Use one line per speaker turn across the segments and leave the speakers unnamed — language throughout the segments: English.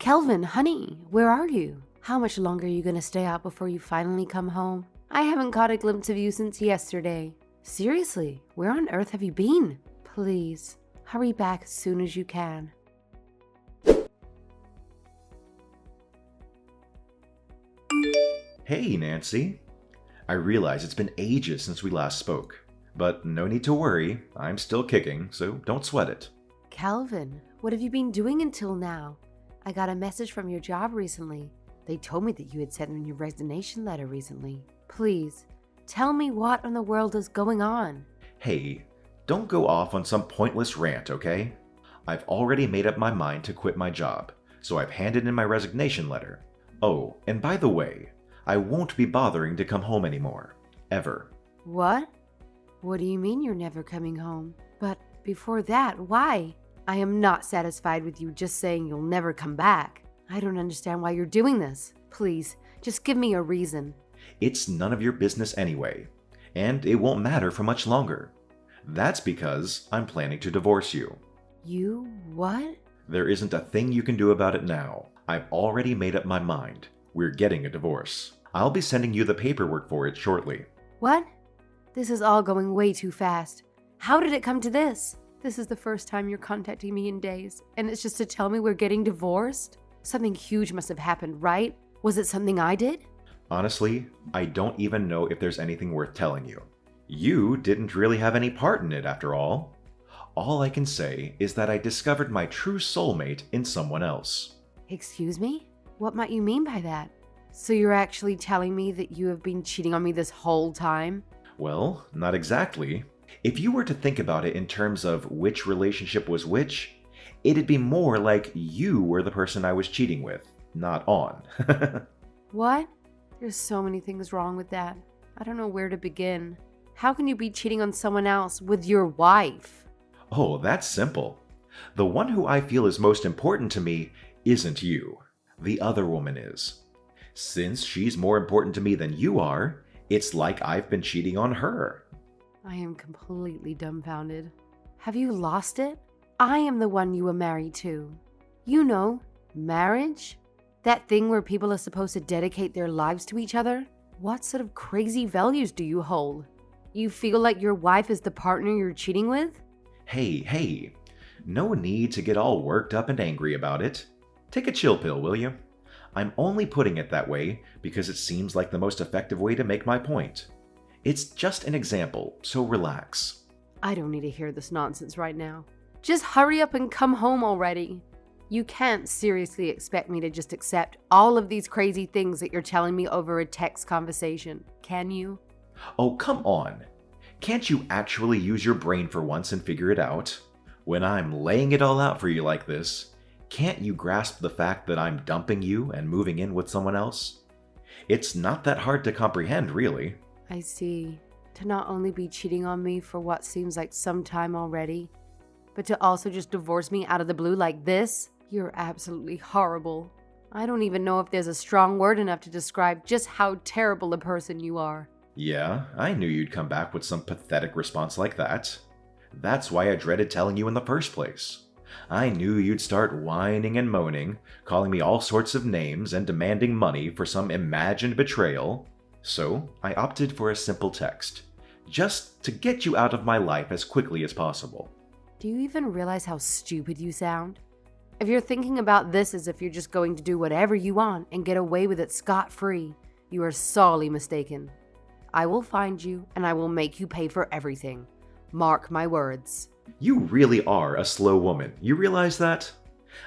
Kelvin, honey, where are you? How much longer are you gonna stay out before you finally come home? I haven't caught a glimpse of you since yesterday. Seriously, where on earth have you been? Please, hurry back as soon as you can.
Hey, Nancy. I realize it's been ages since we last spoke, but no need to worry, I'm still kicking, so don't sweat it.
Calvin, what have you been doing until now? I got a message from your job recently. They told me that you had sent in your resignation letter recently. Please, tell me what in the world is going on.
Hey, don't go off on some pointless rant, okay? I've already made up my mind to quit my job, so I've handed in my resignation letter. Oh, and by the way, I won't be bothering to come home anymore. Ever.
What? What do you mean you're never coming home? But before that, why? I am not satisfied with you just saying you'll never come back. I don't understand why you're doing this. Please, just give me a reason.
It's none of your business anyway, and it won't matter for much longer. That's because I'm planning to divorce you.
You what?
There isn't a thing you can do about it now. I've already made up my mind. We're getting a divorce. I'll be sending you the paperwork for it shortly.
What? This is all going way too fast. How did it come to this? This is the first time you're contacting me in days, and it's just to tell me we're getting divorced? Something huge must have happened, right? Was it something I did?
Honestly, I don't even know if there's anything worth telling you. You didn't really have any part in it after all. All I can say is that I discovered my true soulmate in someone else.
Excuse me? What might you mean by that? So you're actually telling me that you have been cheating on me this whole time?
Well, not exactly. If you were to think about it in terms of which relationship was which, it'd be more like you were the person I was cheating with, not on.
What? There's so many things wrong with that. I don't know where to begin. How can you be cheating on someone else with your wife?
Oh, that's simple. The one who I feel is most important to me isn't you. The other woman is. Since she's more important to me than you are, it's like I've been cheating on her.
I am completely dumbfounded. Have you lost it? I am the one you were married to. You know, marriage? That thing where people are supposed to dedicate their lives to each other? What sort of crazy values do you hold? You feel like your wife is the partner you're cheating with?
Hey, no need to get all worked up and angry about it. Take a chill pill, will you? I'm only putting it that way because it seems like the most effective way to make my point. It's just an example, so relax.
I don't need to hear this nonsense right now. Just hurry up and come home already. You can't seriously expect me to just accept all of these crazy things that you're telling me over a text conversation, can you?
Oh, come on. Can't you actually use your brain for once and figure it out? When I'm laying it all out for you like this, can't you grasp the fact that I'm dumping you and moving in with someone else? It's not that hard to comprehend, really.
I see. To not only be cheating on me for what seems like some time already, but to also just divorce me out of the blue like this? You're absolutely horrible. I don't even know if there's a strong word enough to describe just how terrible a person you are.
Yeah, I knew you'd come back with some pathetic response like that. That's why I dreaded telling you in the first place. I knew you'd start whining and moaning, calling me all sorts of names and demanding money for some imagined betrayal. So I opted for a simple text, just to get you out of my life as quickly as possible.
Do you even realize how stupid you sound? If you're thinking about this as if you're just going to do whatever you want and get away with it scot-free, you are sorely mistaken. I will find you and I will make you pay for everything. Mark my words.
You really are a slow woman, you realize that?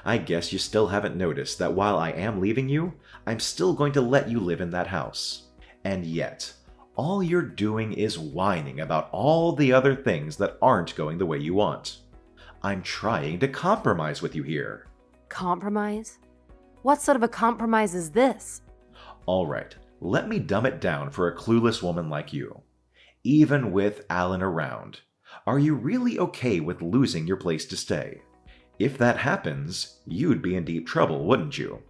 I guess you still haven't noticed that while I am leaving you, I'm still going to let you live in that house. And yet, all you're doing is whining about all the other things that aren't going the way you want. I'm trying to compromise with you here.
Compromise? What sort of a compromise is this?
Alright, let me dumb it down for a clueless woman like you. Even with Alan around, are you really okay with losing your place to stay? If that happens, you'd be in deep trouble, wouldn't you?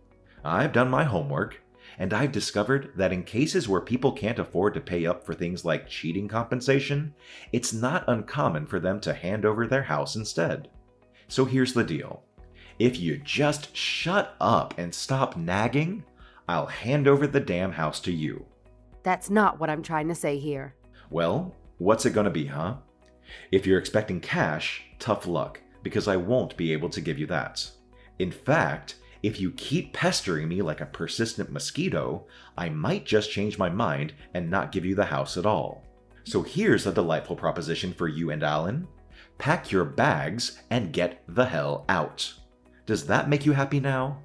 I've done my homework, and I've discovered that in cases where people can't afford to pay up for things like cheating compensation, it's not uncommon for them to hand over their house instead. So here's the deal. If you just shut up and stop nagging, I'll hand over the damn house to you.
That's not what I'm trying to say here.
Well, what's it gonna be, huh? If you're expecting cash, tough luck, because I won't be able to give you that. In fact, if you keep pestering me like a persistent mosquito, I might just change my mind and not give you the house at all. So here's a delightful proposition for you and Alan. Pack your bags and get the hell out. Does that make you happy now?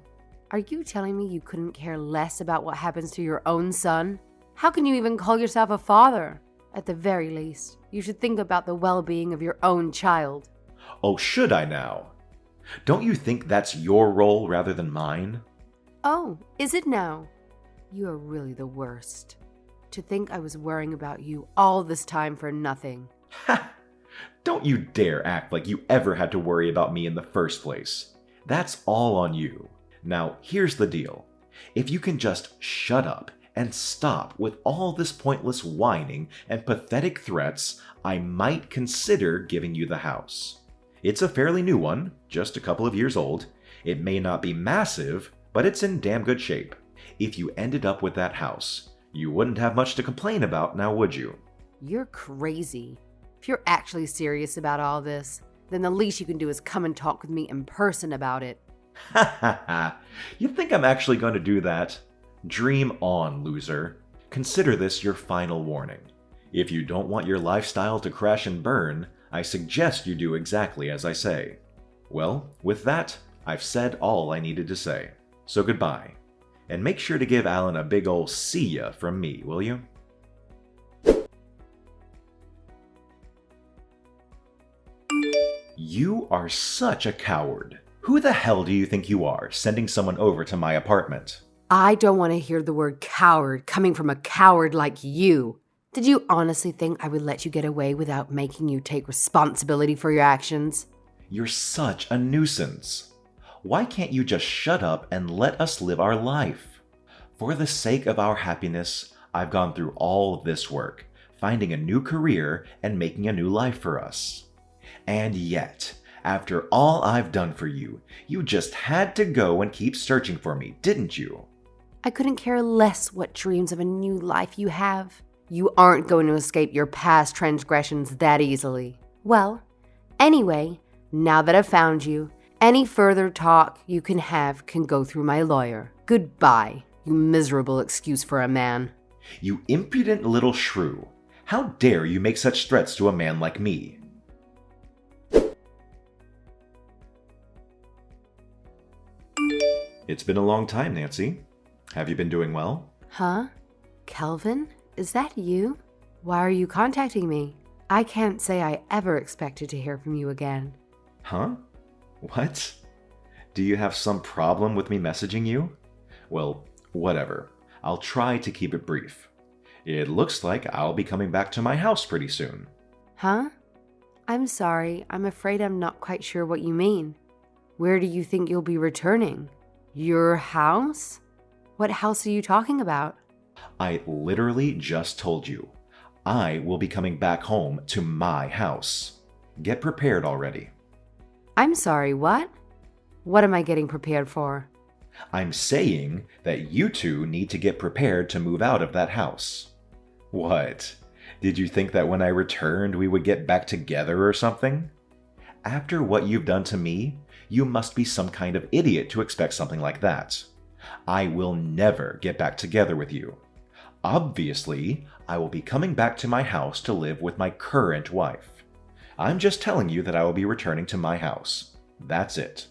Are you telling me you couldn't care less about what happens to your own son? How can you even call yourself a father? At the very least, you should think about the well-being of your own child.
Oh, should I now? Don't you think that's your role rather than mine?
Oh, is it now? You are really the worst. To think I was worrying about you all this time for nothing.
Ha! Don't you dare act like you ever had to worry about me in the first place. That's all on you. Now, here's the deal. If you can just shut up and stop with all this pointless whining and pathetic threats, I might consider giving you the house. It's a fairly new one, just a couple of years old. It may not be massive, but it's in damn good shape. If you ended up with that house, you wouldn't have much to complain about now, would you?
You're crazy. If you're actually serious about all this, then the least you can do is come and talk with me in person about it.
Ha ha ha. You think I'm actually going to do that? Dream on, loser. Consider this your final warning. If you don't want your lifestyle to crash and burn, I suggest you do exactly as I say. Well, with that, I've said all I needed to say. So goodbye. And make sure to give Alan a big ol' see ya from me, will you? You are such a coward. Who the hell do you think you are, sending someone over to my apartment?
I don't want to hear the word coward coming from a coward like you. Did you honestly think I would let you get away without making you take responsibility for your actions?
You're such a nuisance. Why can't you just shut up and let us live our life? For the sake of our happiness, I've gone through all of this work, finding a new career and making a new life for us. And yet, after all I've done for you, you just had to go and keep searching for me, didn't you?
I couldn't care less what dreams of a new life you have. You aren't going to escape your past transgressions that easily. Well, anyway, now that I've found you, any further talk you can have can go through my lawyer. Goodbye, you miserable excuse for a man.
You impudent little shrew. How dare you make such threats to a man like me? It's been a long time, Nancy. Have you been doing well?
Huh? Kelvin? Is that you? Why are you contacting me? I can't say I ever expected to hear from you again.
Huh? What? Do you have some problem with me messaging you? Well, whatever. I'll try to keep it brief. It looks like I'll be coming back to my house pretty soon.
Huh? I'm sorry. I'm afraid I'm not quite sure what you mean. Where do you think you'll be returning? Your house? What house are you talking about?
I literally just told you. I will be coming back home to my house. Get prepared already.
I'm sorry, what? What am I getting prepared for?
I'm saying that you two need to get prepared to move out of that house. What? Did you think that when I returned we would get back together or something? After what you've done to me, you must be some kind of idiot to expect something like that. I will never get back together with you. Obviously, I will be coming back to my house to live with my current wife. I'm just telling you that I will be returning to my house. That's it.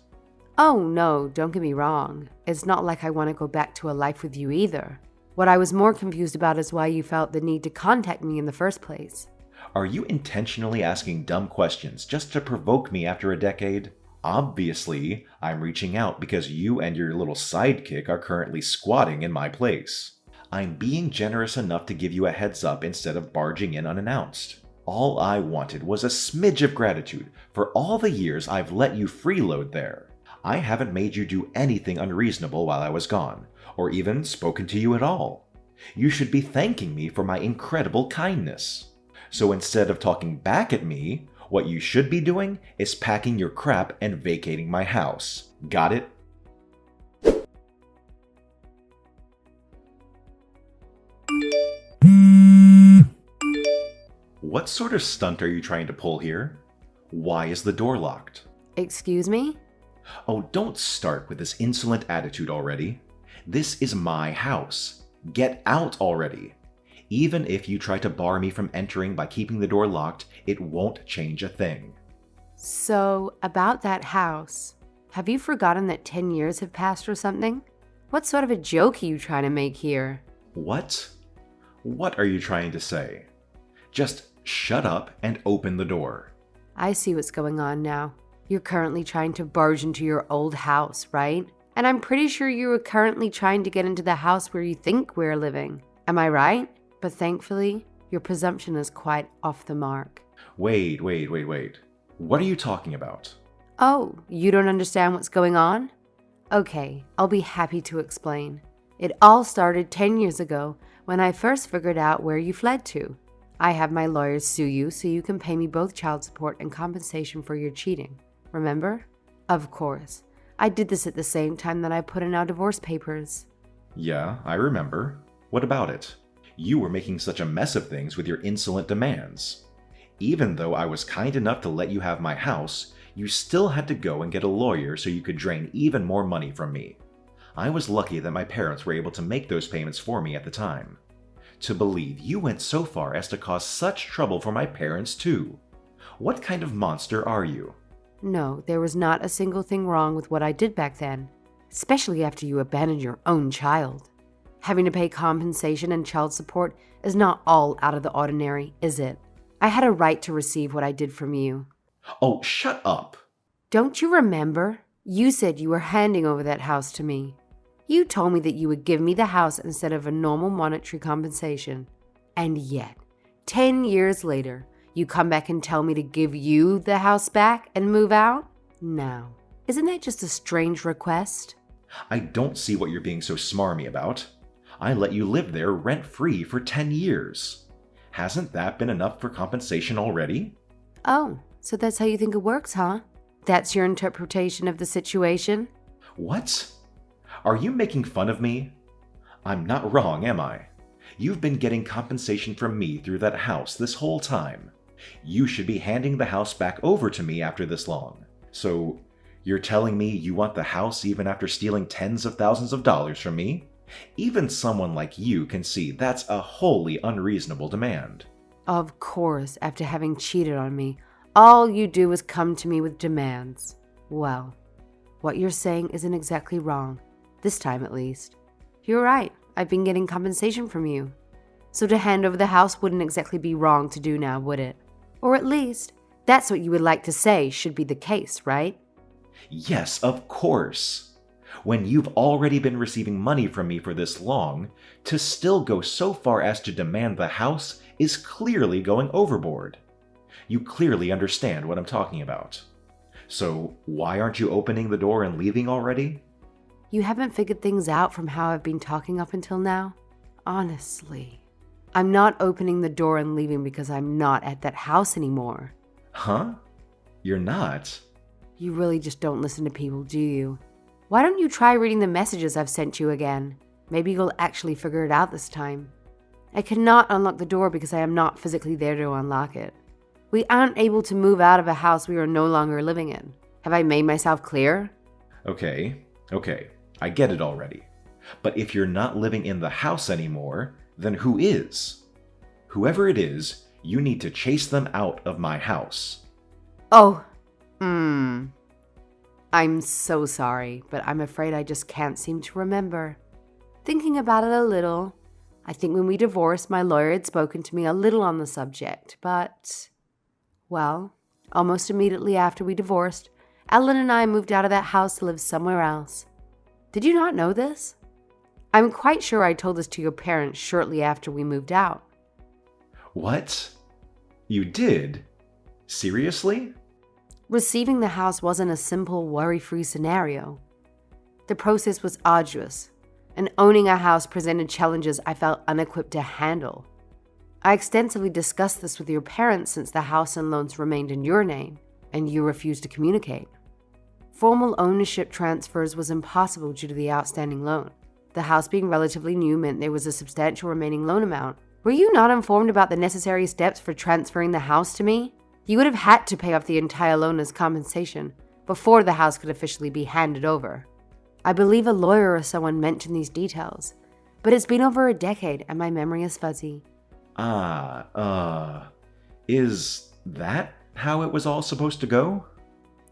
Oh no, don't get me wrong. It's not like I want to go back to a life with you either. What I was more confused about is why you felt the need to contact me in the first place.
Are you intentionally asking dumb questions just to provoke me after a decade? Obviously, I'm reaching out because you and your little sidekick are currently squatting in my place. I'm being generous enough to give you a heads up instead of barging in unannounced. All I wanted was a smidge of gratitude for all the years I've let you freeload there. I haven't made you do anything unreasonable while I was gone, or even spoken to you at all. You should be thanking me for my incredible kindness. So instead of talking back at me, What you should be doing is packing your crap and vacating my house. Got it? What sort of stunt are you trying to pull here? Why is the door locked?
Excuse me?
Oh, don't start with this insolent attitude already. This is my house. Get out already. Even if you try to bar me from entering by keeping the door locked, it won't change a thing.
So, about that house, have you forgotten that 10 years have passed or something? What sort of a joke are you trying to make here?
What? What are you trying to say? Just shut up and open the door.
I see what's going on now. You're currently trying to barge into your old house, right? And I'm pretty sure you are currently trying to get into the house where you think we're living. Am I right? But thankfully, your presumption is quite off the mark.
Wait. What are you talking about?
Oh, you don't understand what's going on? Okay, I'll be happy to explain. It all started 10 years ago when I first figured out where you fled to. I have my lawyers sue you so you can pay me both child support and compensation for your cheating. Remember? Of course. I did this at the same time that I put in our divorce papers.
Yeah, I remember. What about it? You were making such a mess of things with your insolent demands. Even though I was kind enough to let you have my house, you still had to go and get a lawyer so you could drain even more money from me. I was lucky that my parents were able to make those payments for me at the time. To believe you went so far as to cause such trouble for my parents too. What kind of monster are you?
No, there was not a single thing wrong with what I did back then, especially after you abandoned your own child. Having to pay compensation and child support is not all out of the ordinary, is it? I had a right to receive what I did from you.
Oh, shut up!
Don't you remember? You said you were handing over that house to me. You told me that you would give me the house instead of a normal monetary compensation. And yet, 10 years later, you come back and tell me to give you the house back and move out? Now, isn't that just a strange request?
I don't see what you're being so smarmy about. I let you live there rent-free for 10 years. Hasn't that been enough for compensation already?
Oh, so that's how you think it works, huh? That's your interpretation of the situation?
What? Are you making fun of me? I'm not wrong, am I? You've been getting compensation from me through that house this whole time. You should be handing the house back over to me after this long. So, you're telling me you want the house even after stealing tens of thousands of dollars from me? Even someone like you can see that's a wholly unreasonable demand.
Of course, after having cheated on me, all you do is come to me with demands. Well, what you're saying isn't exactly wrong. This time at least. You're right, I've been getting compensation from you. So to hand over the house wouldn't exactly be wrong to do now, would it? Or at least, that's what you would like to say should be the case, right?
Yes, of course. When you've already been receiving money from me for this long, to still go so far as to demand the house is clearly going overboard. You clearly understand what I'm talking about. So why aren't you opening the door and leaving already?
You haven't figured things out from how I've been talking up until now? Honestly, I'm not opening the door and leaving because I'm not at that house anymore.
Huh? You're not?
You really just don't listen to people, do you? Why don't you try reading the messages I've sent you again? Maybe you'll actually figure it out this time. I cannot unlock the door because I am not physically there to unlock it. We aren't able to move out of a house we are no longer living in. Have I made myself clear?
Okay, I get it already. But if you're not living in the house anymore, then who is? Whoever it is, you need to chase them out of my house.
Oh, I'm so sorry, but I'm afraid I just can't seem to remember. Thinking about it a little, I think when we divorced, my lawyer had spoken to me a little on the subject, but, well, almost immediately after we divorced, Ellen and I moved out of that house to live somewhere else. Did you not know this? I'm quite sure I told this to your parents shortly after we moved out.
What? You did? Seriously?
Receiving the house wasn't a simple, worry-free scenario. The process was arduous, and owning a house presented challenges I felt unequipped to handle. I extensively discussed this with your parents since the house and loans remained in your name, and you refused to communicate. Formal ownership transfers was impossible due to the outstanding loan. The house being relatively new meant there was a substantial remaining loan amount. Were you not informed about the necessary steps for transferring the house to me? You would have had to pay off the entire loan as compensation before the house could officially be handed over. I believe a lawyer or someone mentioned these details, but it's been over a decade and my memory is fuzzy.
Is that how it was all supposed to go?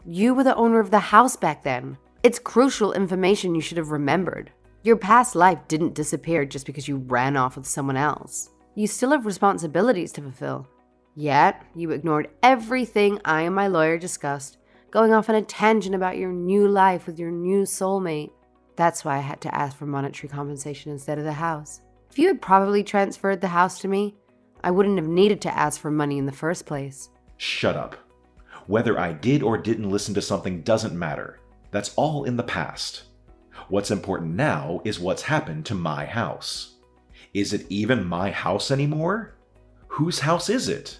You were the owner of the house back then. It's crucial information you should have remembered. Your past life didn't disappear just because you ran off with someone else. You still have responsibilities to fulfill. Yet, you ignored everything I and my lawyer discussed, going off on a tangent about your new life with your new soulmate. That's why I had to ask for monetary compensation instead of the house. If you had probably transferred the house to me, I wouldn't have needed to ask for money in the first place.
Shut up. Whether I did or didn't listen to something doesn't matter. That's all in the past. What's important now is what's happened to my house. Is it even my house anymore? Whose house is it?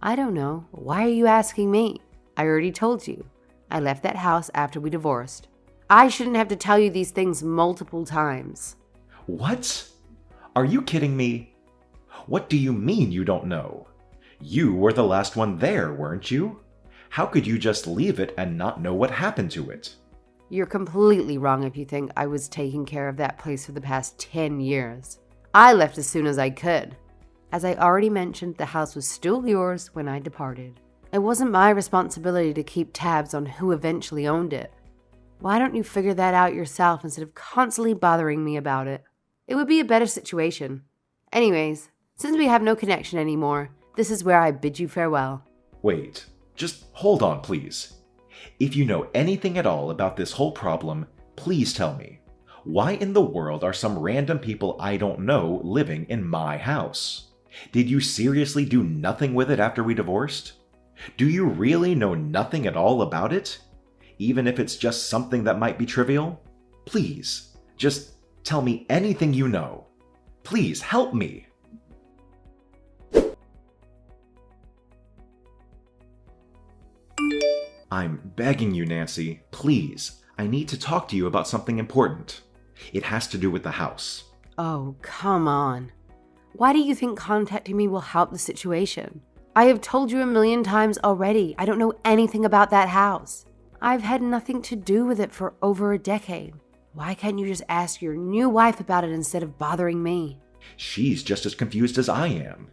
I don't know. Why are you asking me? I already told you. I left that house after we divorced. I shouldn't have to tell you these things multiple times.
What? Are you kidding me? What do you mean you don't know? You were the last one there, weren't you? How could you just leave it and not know what happened to it?
You're completely wrong if you think I was taking care of that place for the past 10 years. I left as soon as I could. As I already mentioned, the house was still yours when I departed. It wasn't my responsibility to keep tabs on who eventually owned it. Why don't you figure that out yourself instead of constantly bothering me about it? It would be a better situation. Anyways, since we have no connection anymore, this is where I bid you farewell.
Wait, just hold on, please. If you know anything at all about this whole problem, please tell me. Why in the world are some random people I don't know living in my house? Did you seriously do nothing with it after we divorced? Do you really know nothing at all about it? Even if it's just something that might be trivial? Please, just tell me anything you know. Please help me. I'm begging you, Nancy, please. I need to talk to you about something important. It has to do with the house.
Oh, come on. Why do you think contacting me will help the situation? I have told you a million times already, I don't know anything about that house. I've had nothing to do with it for over a decade. Why can't you just ask your new wife about it instead of bothering me?
She's just as confused as I am.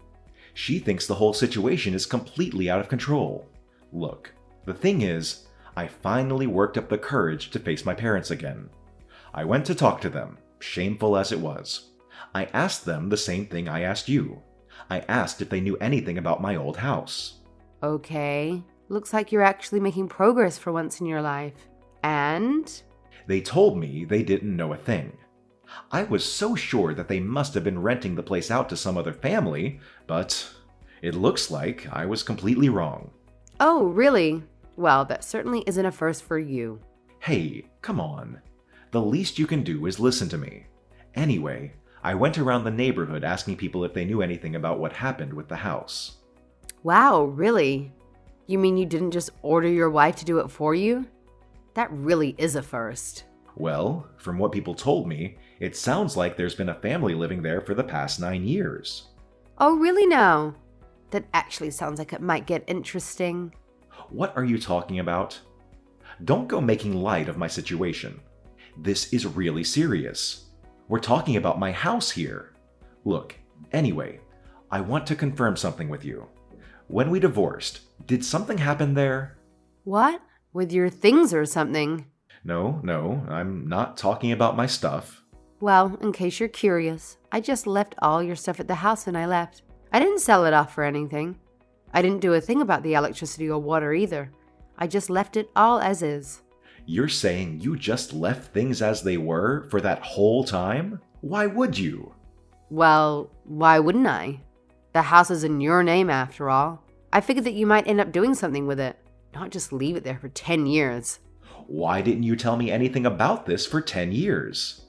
She thinks the whole situation is completely out of control. Look, the thing is, I finally worked up the courage to face my parents again. I went to talk to them, shameful as it was. I asked them the same thing I asked you. I asked if they knew anything about my old house.
Okay, looks like you're actually making progress for once in your life. And?
They told me they didn't know a thing. I was so sure that they must have been renting the place out to some other family, but it looks like I was completely wrong.
Oh, really? Well, that certainly isn't a first for you.
Hey, come on. The least you can do is listen to me. Anyway, I went around the neighborhood asking people if they knew anything about what happened with the house.
Wow, really? You mean you didn't just order your wife to do it for you? That really is a first.
Well, from what people told me, it sounds like there's been a family living there for the past 9 years.
Oh, really now? That actually sounds like it might get interesting.
What are you talking about? Don't go making light of my situation. This is really serious. We're talking about my house here. Look, anyway, I want to confirm something with you. When we divorced, did something happen there?
What? With your things or something?
No, I'm not talking about my stuff.
Well, in case you're curious, I just left all your stuff at the house when I left. I didn't sell it off for anything. I didn't do a thing about the electricity or water either. I just left it all as is.
You're saying you just left things as they were for that whole time? Why would you?
Well, why wouldn't I? The house is in your name after all. I figured that you might end up doing something with it, not just leave it there for 10 years.
Why didn't you tell me anything about this for 10 years?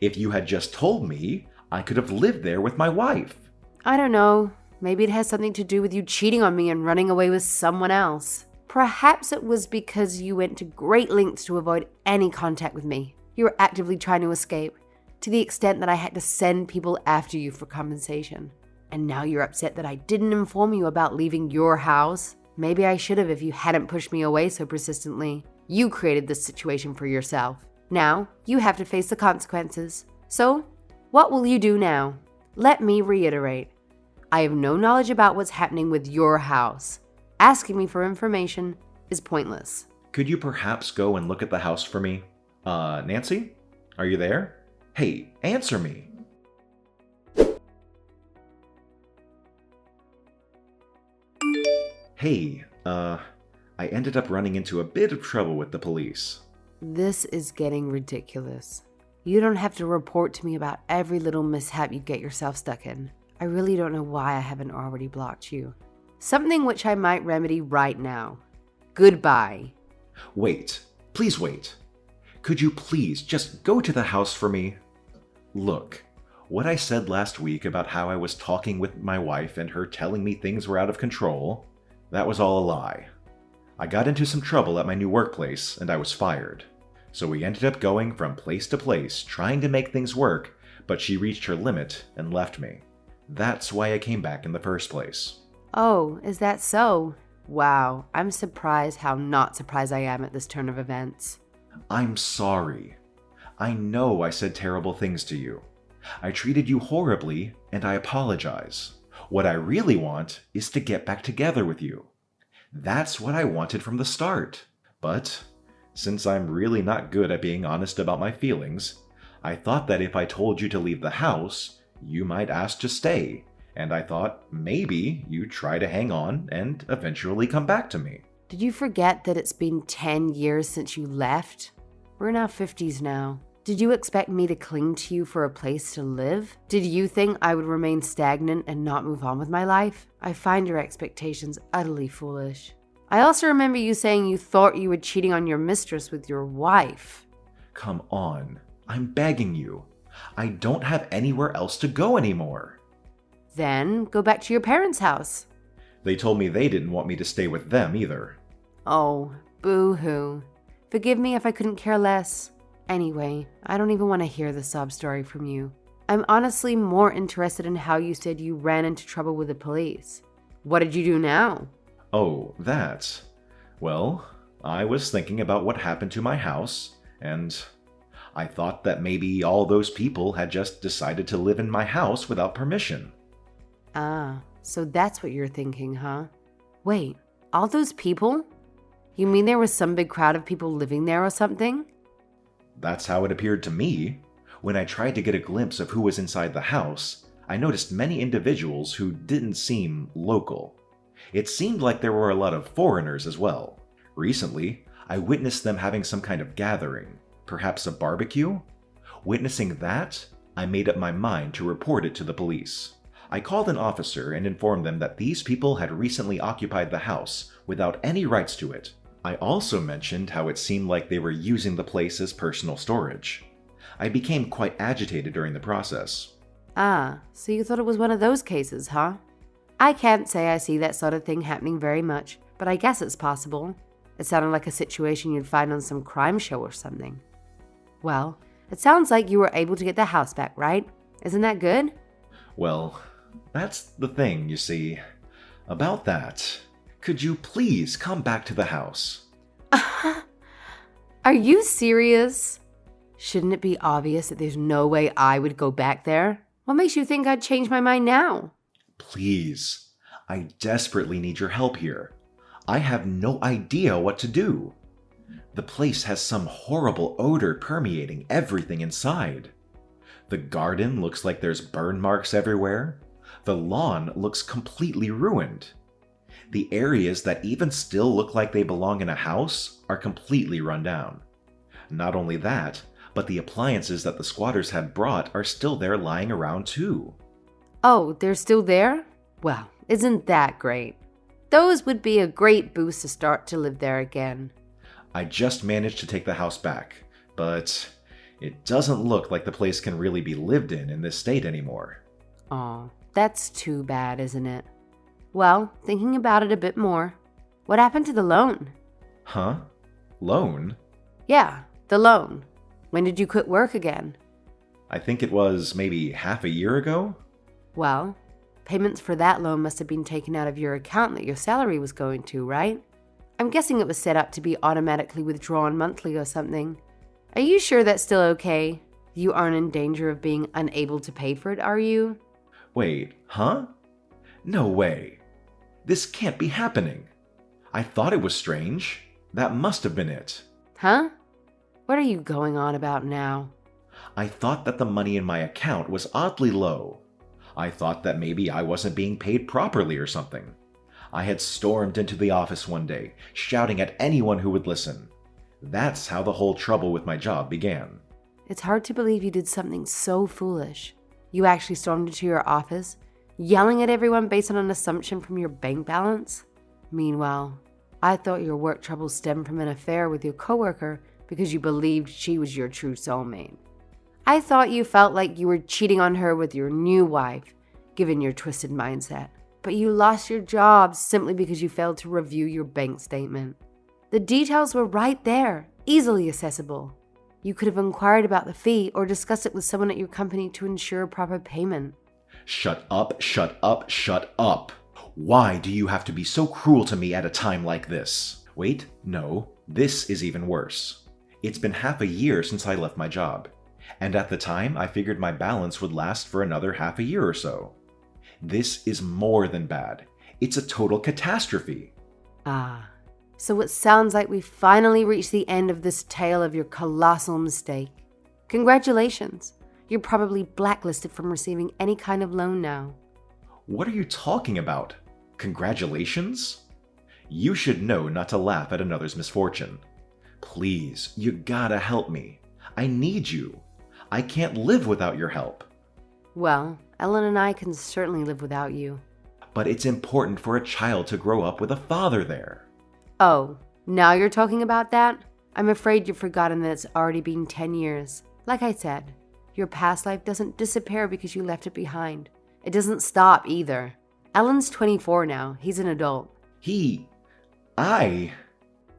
If you had just told me, I could have lived there with my wife.
I don't know. Maybe it has something to do with you cheating on me and running away with someone else. Perhaps it was because you went to great lengths to avoid any contact with me. You were actively trying to escape, to the extent that I had to send people after you for compensation. And now you're upset that I didn't inform you about leaving your house. Maybe I should have if you hadn't pushed me away so persistently. You created this situation for yourself. Now, you have to face the consequences. So, what will you do now? Let me reiterate. I have no knowledge about what's happening with your house. Asking me for information is pointless.
Could you perhaps go and look at the house for me? Nancy? Are you there? Hey, answer me. Hey, I ended up running into a bit of trouble with the police.
This is getting ridiculous. You don't have to report to me about every little mishap you get yourself stuck in. I really don't know why I haven't already blocked you. Something which I might remedy right now. Goodbye.
Wait, please wait. Could you please just go to the house for me? Look, what I said last week about how I was talking with my wife and her telling me things were out of control, that was all a lie. I got into some trouble at my new workplace and I was fired. So we ended up going from place to place trying to make things work, but she reached her limit and left me. That's why I came back in the first place.
Oh, is that so? Wow, I'm surprised how not surprised I am at this turn of events.
I'm sorry. I know I said terrible things to you. I treated you horribly, and I apologize. What I really want is to get back together with you. That's what I wanted from the start. But since I'm really not good at being honest about my feelings, I thought that if I told you to leave the house, you might ask to stay. And I thought maybe you'd try to hang on and eventually come back to me.
Did you forget that it's been 10 years since you left? We're in our 50s now. Did you expect me to cling to you for a place to live? Did you think I would remain stagnant and not move on with my life? I find your expectations utterly foolish. I also remember you saying you thought you were cheating on your mistress with your wife.
Come on, I'm begging you. I don't have anywhere else to go anymore.
Then go back to your parents' house.
They told me they didn't want me to stay with them either.
Oh, boo-hoo. Forgive me if I couldn't care less. Anyway, I don't even want to hear the sob story from you. I'm honestly more interested in how you said you ran into trouble with the police. What did you do now?
Oh, that. Well, I was thinking about what happened to my house, and I thought that maybe all those people had just decided to live in my house without permission.
Ah, so that's what you're thinking, huh? Wait, all those people? You mean there was some big crowd of people living there or something?
That's how it appeared to me. When I tried to get a glimpse of who was inside the house, I noticed many individuals who didn't seem local. It seemed like there were a lot of foreigners as well. Recently, I witnessed them having some kind of gathering, perhaps a barbecue. Witnessing that, I made up my mind to report it to the police. I called an officer and informed them that these people had recently occupied the house without any rights to it. I also mentioned how it seemed like they were using the place as personal storage. I became quite agitated during the process.
Ah, so you thought it was one of those cases, huh? I can't say I see that sort of thing happening very much, but I guess it's possible. It sounded like a situation you'd find on some crime show or something. Well, it sounds like you were able to get the house back, right? Isn't that good?
Well, that's the thing, you see. About that, could you please come back to the house?
Are you serious? Shouldn't it be obvious that there's no way I would go back there? What makes you think I'd change my mind now?
Please, I desperately need your help here. I have no idea what to do. The place has some horrible odor permeating everything inside. The garden looks like there's burn marks everywhere. The lawn looks completely ruined. The areas that even still look like they belong in a house are completely run down. Not only that, but the appliances that the squatters had brought are still there lying around too.
Oh, they're still there? Well, isn't that great? Those would be a great boost to start to live there again.
I just managed to take the house back, but it doesn't look like the place can really be lived in this state anymore.
Aw, that's too bad, isn't it? Well, thinking about it a bit more, what happened to the loan?
Huh? Loan?
Yeah, the loan. When did you quit work again?
I think it was maybe half a year ago?
Well, payments for that loan must have been taken out of your account that your salary was going to, right? I'm guessing it was set up to be automatically withdrawn monthly or something. Are you sure that's still okay? You aren't in danger of being unable to pay for it, are you?
Wait, huh? No way. This can't be happening. I thought it was strange. That must have been it.
Huh? What are you going on about now?
I thought that the money in my account was oddly low. I thought that maybe I wasn't being paid properly or something. I had stormed into the office one day, shouting at anyone who would listen. That's how the whole trouble with my job began.
It's hard to believe you did something so foolish. You actually stormed into your office, yelling at everyone based on an assumption from your bank balance? Meanwhile, I thought your work troubles stemmed from an affair with your coworker because you believed she was your true soulmate. I thought you felt like you were cheating on her with your new wife, given your twisted mindset. But you lost your job simply because you failed to review your bank statement. The details were right there, easily accessible. You could have inquired about the fee or discussed it with someone at your company to ensure proper payment.
Shut up, shut up, shut up. Why do you have to be so cruel to me at a time like this? Wait, no, this is even worse. It's been half a year since I left my job. And at the time, I figured my balance would last for another half a year or so. This is more than bad. It's a total catastrophe.
Ah, so it sounds like we finally reached the end of this tale of your colossal mistake. Congratulations. You're probably blacklisted from receiving any kind of loan now.
What are you talking about? Congratulations? You should know not to laugh at another's misfortune. Please, you gotta help me. I need you. I can't live without your help.
Well, Ellen and I can certainly live without you.
But it's important for a child to grow up with a father there.
Oh, now you're talking about that? I'm afraid you've forgotten that it's already been 10 years. Like I said, your past life doesn't disappear because you left it behind. It doesn't stop either. Ellen's 24 now. He's an adult.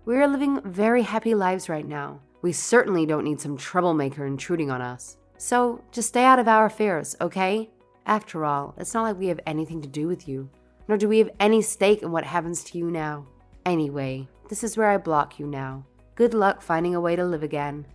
We're living very happy lives right now. We certainly don't need some troublemaker intruding on us. So just stay out of our affairs, okay? After all, it's not like we have anything to do with you, nor do we have any stake in what happens to you now. Anyway, this is where I block you now. Good luck finding a way to live again.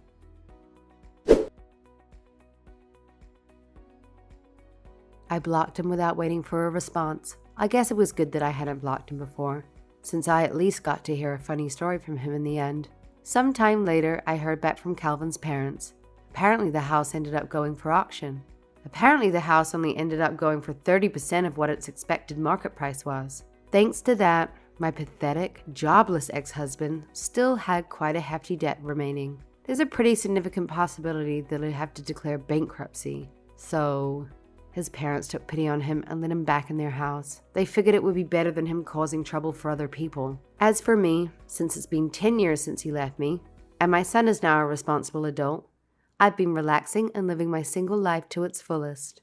I blocked him without waiting for a response. I guess it was good that I hadn't blocked him before, since I at least got to hear a funny story from him in the end. Some time later, I heard back from Calvin's parents. Apparently the house ended up going for auction. Apparently the house only ended up going for 30% of what its expected market price was. Thanks to that, my pathetic, jobless ex-husband still had quite a hefty debt remaining. There's a pretty significant possibility that he'd have to declare bankruptcy. So his parents took pity on him and let him back in their house. They figured it would be better than him causing trouble for other people. As for me, since it's been 10 years since he left me, and my son is now a responsible adult, I've been relaxing and living my single life to its fullest.